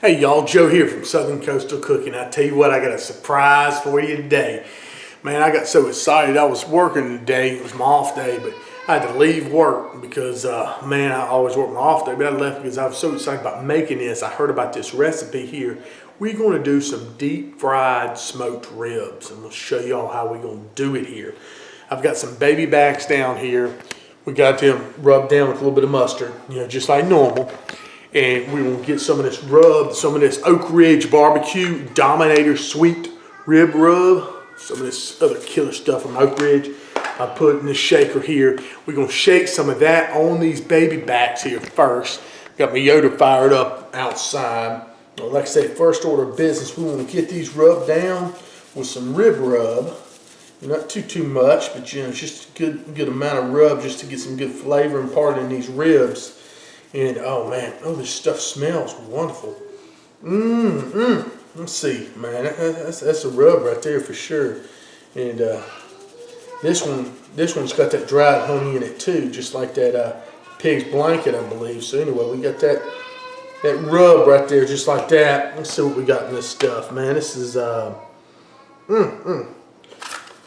Hey y'all, Joe here from Southern Coastal Cooking. I tell you what, I got a surprise for you today. Man, I got so excited. I was working today. It was my off day, but I had to leave work because, man, I always work my off day, but I left because I was so excited about making this. I heard about this recipe here. We're going to do some deep fried smoked ribs, and we'll show y'all how we're going to do it here. I've got some baby backs down here. We got them rubbed down with a little bit of mustard, just like normal. And we're going to get some of this rub, some of this Oak Ridge Barbecue Dominator Sweet Rib Rub, some of this other killer stuff from Oak Ridge. I put in this shaker here. We're going to shake some of that on these baby backs here first. Got my Yoder fired up outside. Like I said, first order of business, we want to get these rubbed down with some rib rub. Not too much, but just a good amount of rub just to get some good flavor imparted in these ribs. And oh man, this stuff smells wonderful. Let's see, man, that's a rub right there for sure. And this one's got that dried honey in it too, just like that pig's blanket, I believe. So anyway, we got that rub right there, just like that. Let's see what we got in this stuff, man. This is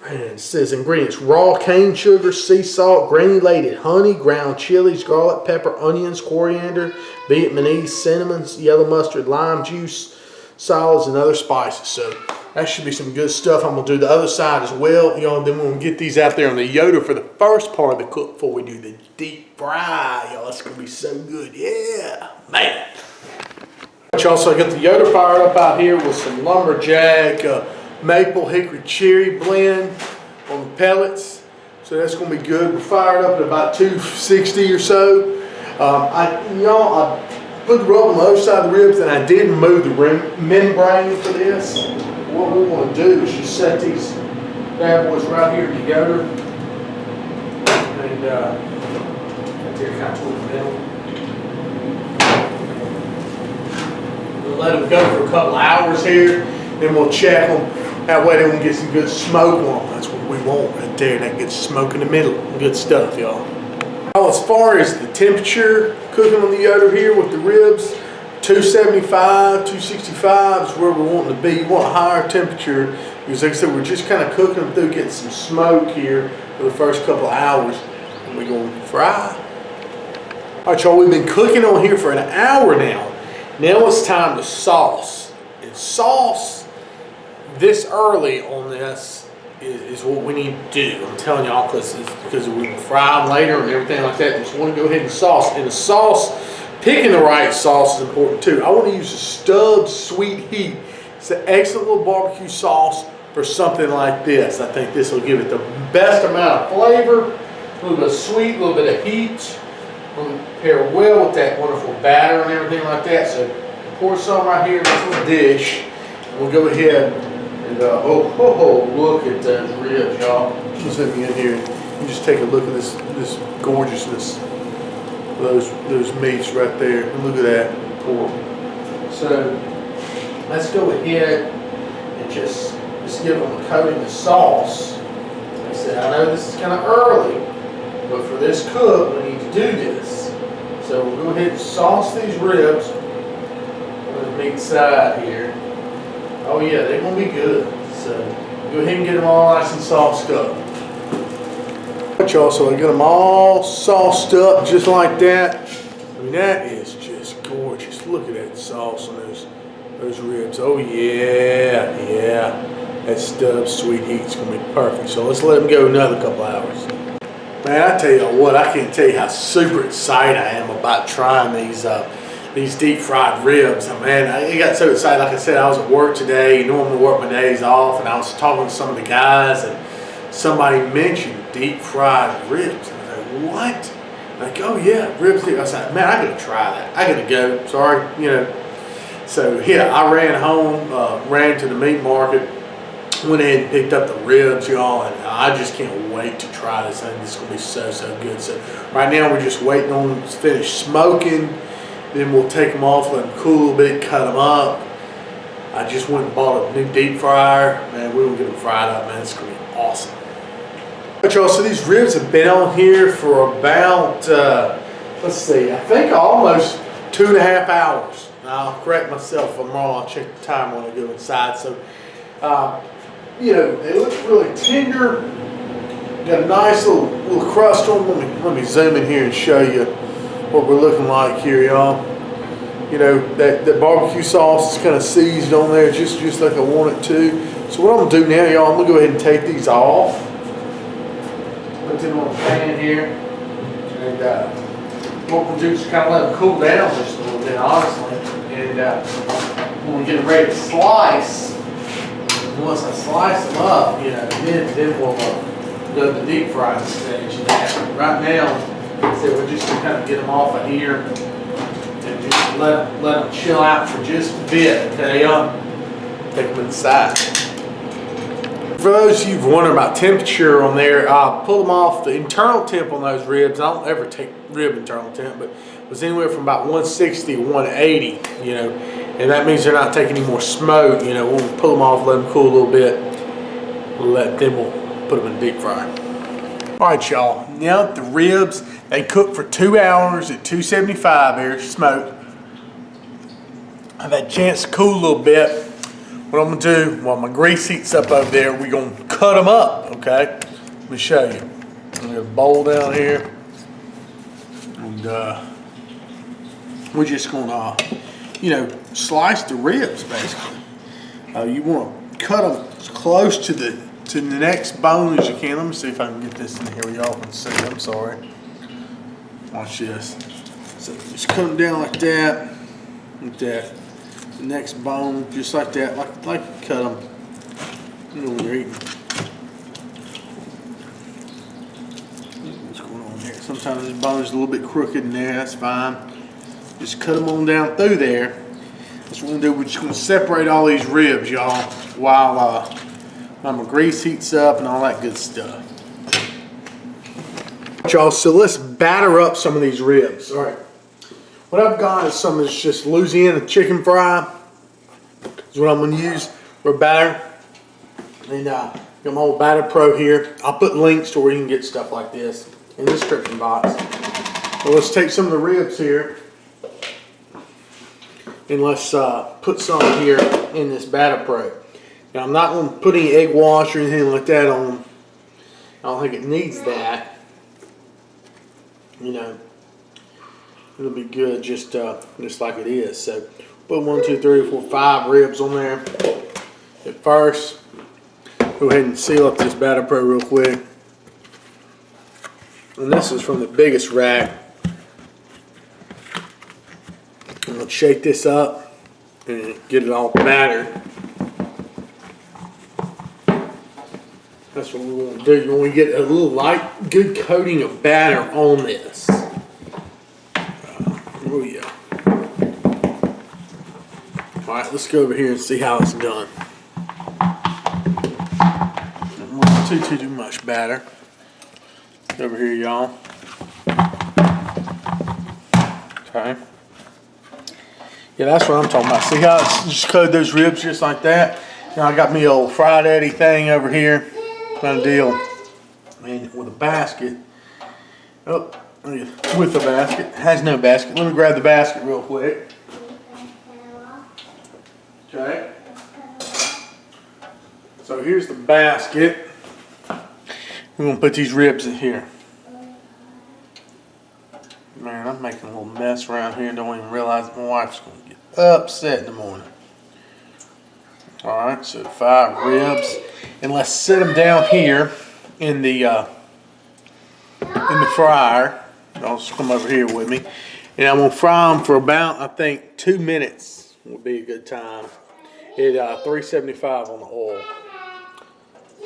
Man, it says ingredients: raw cane sugar, sea salt, granulated honey, ground chilies, garlic, pepper, onions, coriander, Vietnamese, cinnamon, yellow mustard, lime juice, solids, and other spices. So that should be some good stuff. I'm going to do the other side as well. Then we'll get these out there on the Yoder for the first part of the cook before we do the deep fry. Y'all, it's going to be so good. Yeah, man. Also, I got the Yoder fired up out here with some lumberjack maple hickory cherry blend on the pellets, so that's going to be good. We're fired up at about 260 or so. I put the rub on the other side of the ribs, and I did remove the membrane for this. What we want to do is just set these bad boys right here together, and right there, kind of toward the middle. We'll let them go for a couple hours here, then we'll check them. That way they will get some good smoke on them. That's what we want right there. That good smoke in the middle. Good stuff, y'all. Now, as far as the temperature cooking on the Yoder here with the ribs, 275, 265 is where we're wanting to be. You want a higher temperature because, like I said, we're just kind of cooking them through, getting some smoke here for the first couple of hours. And we're going to fry. All right, y'all, we've been cooking on here for an hour now. Now it's time to sauce. And sauce this early on this is what we need to do. I'm telling y'all, because we can fry them later and everything like that. Just want to go ahead and sauce. And the sauce, picking the right sauce is important too. I want to use the Stubbs Sweet Heat. It's an excellent little barbecue sauce for something like this. I think this will give it the best amount of flavor, a little bit of sweet, a little bit of heat. Will pair well with that wonderful batter and everything like that. So pour some right here in this little dish. And we'll go ahead and look at those ribs, y'all. Just let me in here. You just take a look at this gorgeousness. Those meats right there. Look at that pork. So let's go ahead and just give them a coating of sauce. Like I said, I know this is kind of early, but for this cook, we need to do this. So we'll go ahead and sauce these ribs on the meat side here. Oh yeah, they're going to be good. So go ahead and get them all nice and sauced up. Alright, y'all, so I get them all sauced up just like that. I mean, that is just gorgeous. Look at that sauce on those ribs. Oh yeah. That Stubbs Sweet Heat's going to be perfect. So let's let them go another couple hours. Man, I tell you what, I can't tell you how super excited I am about trying these deep fried ribs. Man, I got so excited. Like I said, I was at work today. Normally work my days off, and I was talking to some of the guys, and somebody mentioned deep fried ribs. And I was like, what? Like, oh yeah, ribs. I was like, man, I gotta try that. I gotta go. Sorry, So yeah, I ran home, ran to the meat market, went ahead and picked up the ribs, y'all, and I just can't wait to try this. I think this is gonna be so good. So right now we're just waiting on them to finish smoking. Then we'll take them off, let them cool a bit, cut them up. I just went and bought a new deep fryer. Man, we will get them fried up, man. It's going to be awesome. But y'all, so these ribs have been on here for about, let's see, I think almost 2.5 hours. I'll correct myself if I'm wrong. I'll check the time when I go inside. So, you know, they look really tender. Got a nice little crust on them. Let me zoom in here and show you what we're looking like here, y'all. You know, that barbecue sauce is kind of seasoned on there just like I want it to. So what I'm gonna do now, y'all, I'm gonna go ahead and take these off. Put them on the pan here. And what we'll do is kind of let them cool down just a little bit, honestly. And when we get ready to slice, once I slice them up, you know, then we'll go to the deep frying stage. Right now, so we're just gonna kind of get them off of here and just let them chill out for just a bit. Okay, take them inside. For those of you who wonder about temperature on there, I'll pull them off. The internal temp on those ribs, I don't ever take rib internal temp, but it was anywhere from about 160 to 180, you know, and that means they're not taking any more smoke. You know, we'll pull them off, let them cool a little bit, then we'll put them in the deep fryer. All right, y'all, now that the ribs, they cook for 2 hours at 275 air smoke. I've had a chance to cool a little bit. What I'm gonna do, while my grease heats up over there, we're gonna cut them up, okay? Let me show you. I'm gonna bowl down here. And we're just gonna, you know, slice the ribs, basically. You wanna cut them as close to the next bone as you can. Let me see if I can get this in here where y'all can see. I'm sorry. Watch this. So just cut them down like that. Like that. The next bone, just like that, like you cut them, you know, when you're eating. What's going on here? Sometimes this bone is a little bit crooked in there, that's fine. Just cut them on down through there. That's what we're gonna do. We're just gonna separate all these ribs, y'all, while my grease heats up and all that good stuff. Y'all, so let's batter up some of these ribs. All right. What I've got is some of this just Louisiana chicken fry. Is what I'm going to use for batter. And got my old Batter Pro here. I'll put links to where you can get stuff like this in the description box. So let's take some of the ribs here and let's put some here in this Batter Pro. Now I'm not going to put any egg wash or anything like that on them. I don't think it needs that. You know. It'll be good just like it is. So put 1, 2, 3, 4, 5 ribs on there at first. Go ahead and seal up this Batter Pro real quick. And this is from the biggest rack. I'm going to shake this up and get it all battered. That's what we want to do. You want to get a little light, good coating of batter on this. Oh yeah. All right, let's go over here and see how it's done. Not too much batter. Over here, y'all. Okay. Yeah, that's what I'm talking about. See how it's just coated those ribs just like that? Now I got me a old Fried Eddie thing over here. Kind of deal. And with a basket. Oh. With the basket. It has no basket. Let me grab the basket real quick. Okay. So here's the basket. We're going to put these ribs in here. Man, I'm making a little mess around here and don't even realize my wife's going to get upset in the morning. Alright, so 5 ribs. And let's set them down here in the fryer. I'll just come over here with me. And I'm going to fry them for about, I think, 2 minutes would be a good time. At 375 on the oil.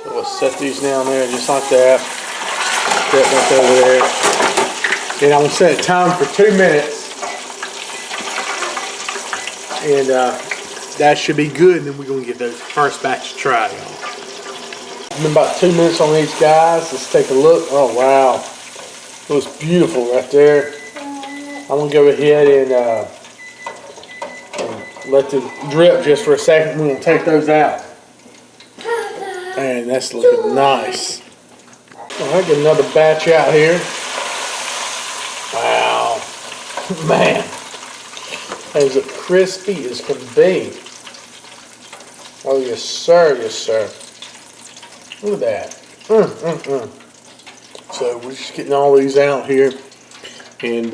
So let's set these down there just like that. Set that over there. And I'm going to set a time for 2 minutes. And that should be good. And then we're going to get the first batch tried, y'all. It's been about 2 minutes on these guys. Let's take a look. Oh, wow. It was beautiful right there. I'm going to go ahead and let them drip just for a second. We're going to take those out. And that's looking nice. All right, get another batch out here. Wow. Man. As crispy as can be. Oh, yes, sir. Yes, sir. Look at that. So we're just getting all these out here. And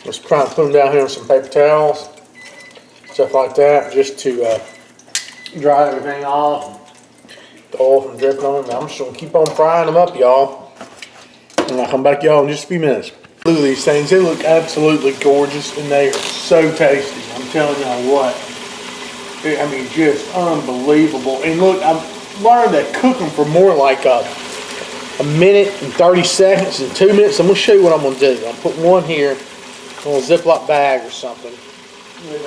let's try and put them down here on some paper towels. Stuff like that. Just to dry everything off. The oil from dripping on them. I'm just going to keep on frying them up, y'all. And I'll come back to y'all in just a few minutes. Look at these things. They look absolutely gorgeous. And they are so tasty. I'm telling y'all what. I mean, just unbelievable. And look, I've learned that cook them for more like a minute and 30 seconds and 2 minutes. I'm going to show you what I'm going to do. I'll put one here in a Ziploc bag or something. And,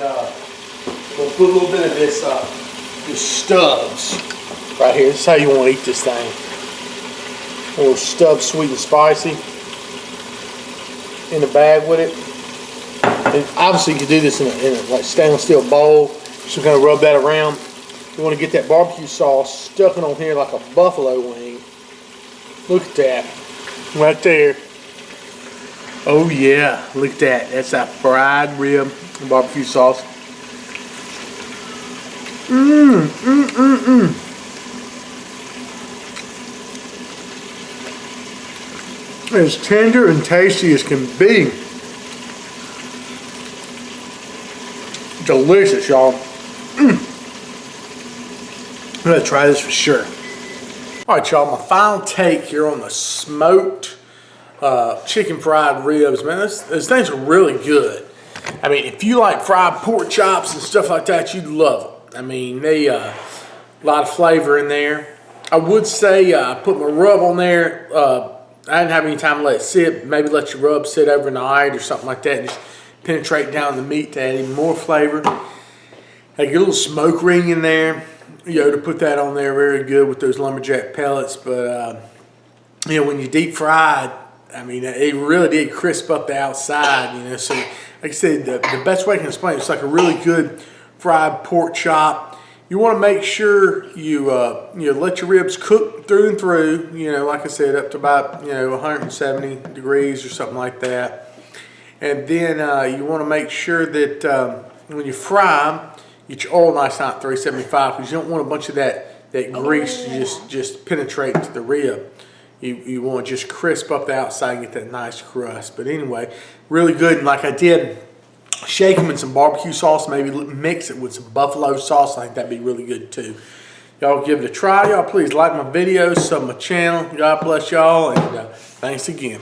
we'll put a little bit of this Stubbs right here. This is how you want to eat this thing. A little Stubbs sweet and spicy in the bag with it. And obviously you can do this in a like stainless steel bowl. Just kind of rub that around. You want to get that barbecue sauce stuck on here like a buffalo wing. Look at that. Right there. Oh yeah, look at that. That's that fried rib barbecue sauce. As tender and tasty as can be. Delicious, y'all. I'm gonna try this for sure. All right, y'all, my final take here on the smoked chicken fried ribs. Man, those things are really good. I mean, if you like fried pork chops and stuff like that, you'd love them. I mean, they a lot of flavor in there. I would say I put my rub on there. I didn't have any time to let it sit. Maybe let your rub sit overnight or something like that. And just penetrate down the meat to add even more flavor. I get a little smoke ring in there. To put that on there, very good with those lumberjack pellets. But when you deep fried, I mean, it really did crisp up the outside. So like I said, the best way I can explain it, it's like a really good fried pork chop. You want to make sure you let your ribs cook through and through. Like I said, up to about 170 degrees or something like that. And then you want to make sure that when you fry them, get your oil nice hot, 375, because you don't want a bunch of that grease to just penetrate to the rib. You want to just crisp up the outside and get that nice crust. But anyway, really good. And like I did, shake them in some barbecue sauce, maybe mix it with some buffalo sauce. I think that'd be really good too. Y'all give it a try. Y'all please like my videos, sub my channel. God bless y'all, and thanks again.